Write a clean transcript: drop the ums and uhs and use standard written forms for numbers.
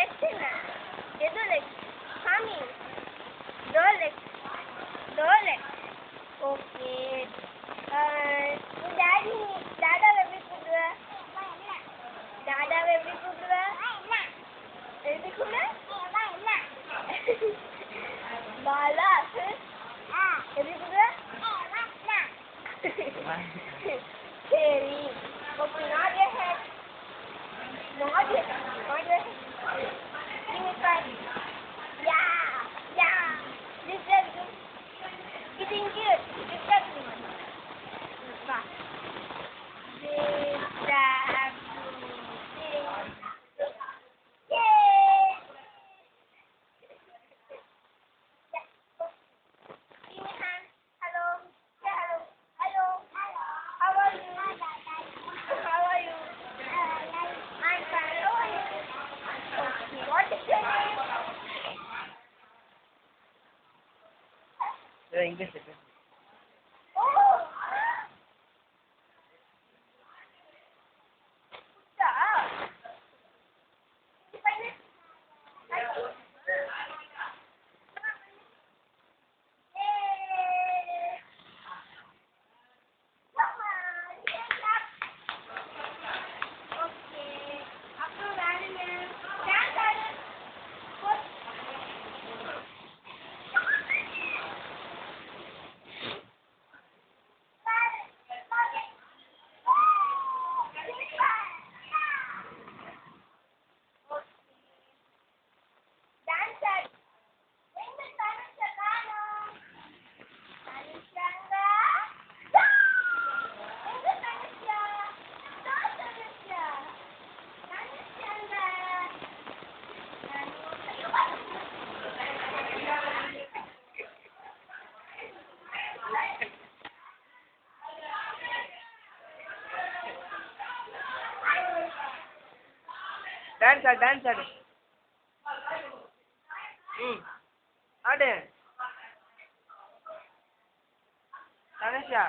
legs என்ன? எது legs? சாமி. Door legs. Door legs. Okay. டாடாவை எப்படி கூப்பிடுவ? டாடாவை எப்படி கூப்பிடுவ? எப்படி கூப்பிடுவ? பாலா. எப்படி கூப்பிடுவ? சரி. Okay, nod your head. Nod your head. Give me five. Yeah. This is good. Eating good. This is good. English. Dance ஆடு. ஆடு. தனுஷா.